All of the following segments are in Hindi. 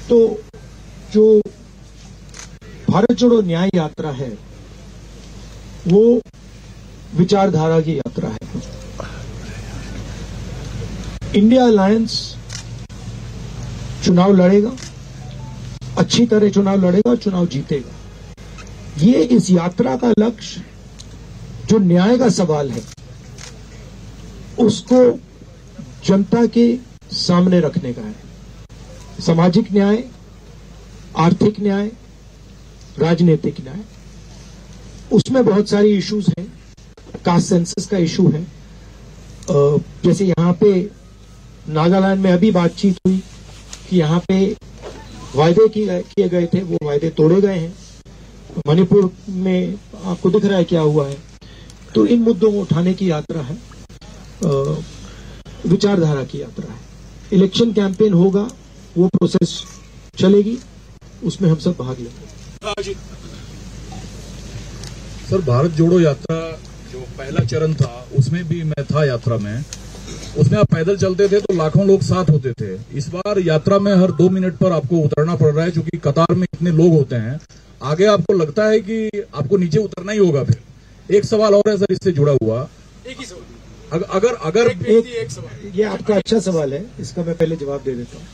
तो जो भारत जोड़ो न्याय यात्रा है वो विचारधारा की यात्रा है। इंडिया अलायंस चुनाव लड़ेगा, अच्छी तरह चुनाव लड़ेगा और चुनाव जीतेगा। ये इस यात्रा का लक्ष्य जो न्याय का सवाल है उसको जनता के सामने रखने का है। सामाजिक न्याय, आर्थिक न्याय, राजनीतिक न्याय, उसमें बहुत सारी इश्यूज हैं। कास्ट सेंसस का इशू है, जैसे यहां पे नागालैंड में अभी बातचीत हुई कि यहां पे वायदे किए गए थे, वो वायदे तोड़े गए हैं। मणिपुर में आपको दिख रहा है क्या हुआ है। तो इन मुद्दों को उठाने की यात्रा है, विचारधारा की यात्रा है। इलेक्शन कैंपेन होगा, वो प्रोसेस चलेगी, उसमें हम सब भाग लेंगे। सर, भारत जोड़ो यात्रा जो पहला चरण था उसमें भी मैं था यात्रा में, उसमें आप पैदल चलते थे तो लाखों लोग साथ होते थे। इस बार यात्रा में हर 2 मिनट पर आपको उतरना पड़ रहा है, क्योंकि कतार में इतने लोग होते हैं। आगे आपको लगता है कि आपको नीचे उतरना ही होगा। फिर एक सवाल और है सर इससे जुड़ा हुआ, एक ही सवाल, अगर एक सवाल। ये आपका अच्छा सवाल है, इसका मैं पहले जवाब दे देता हूँ।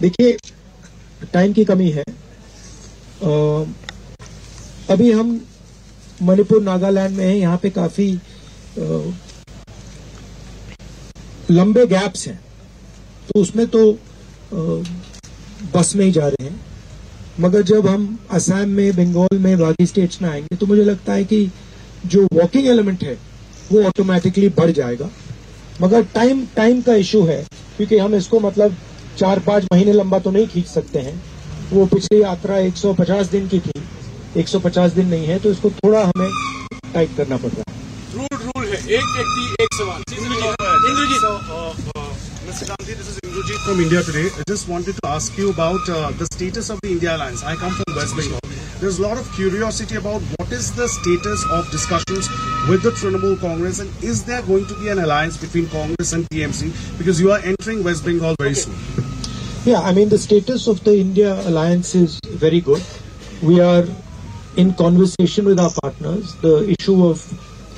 देखिए, टाइम की कमी है। अभी हम मणिपुर नागालैंड में हैं, यहाँ पे काफी लंबे गैप्स हैं, तो उसमें तो बस में ही जा रहे हैं। मगर जब हम असम में, बंगाल में, बाकी स्टेट्स में आएंगे तो मुझे लगता है कि जो वॉकिंग एलिमेंट है वो ऑटोमेटिकली बढ़ जाएगा। मगर टाइम का इशू है, क्योंकि हम इसको मतलब 4-5 महीने लंबा तो नहीं खींच सकते हैं। वो पिछली यात्रा 150 दिन की थी, 150 दिन नहीं है, तो इसको थोड़ा हमें टाइट करना पड़ रहा है। रूल है, एक व्यक्ति एक सवाल। Indrajit, Mr. Gandhi, this is Indrajit from India Today. I just wanted to ask you about the status of the India Alliance. I come from West Bengal. There's a lot of curiosity about what is the status of discussions with the Trinamool Congress, and is there going to be an alliance between Congress and TMC, because you are entering West Bengal very soon? Yeah, I mean, the status of the India Alliance is very good. We are in conversation with our partners. The issue of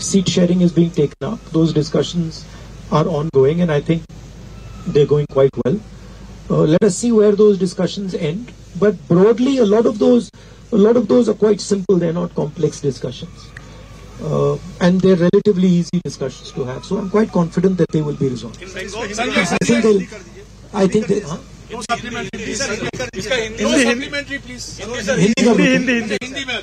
seat sharing is being taken up. Those discussions are ongoing, and I think they're going quite well. Let us see where those discussions end. But broadly, a lot of those are quite simple. They're not complex discussions, and they're relatively easy discussions to have. So I'm quite confident that they will be resolved. I think they. Supplementary please, Hindi में।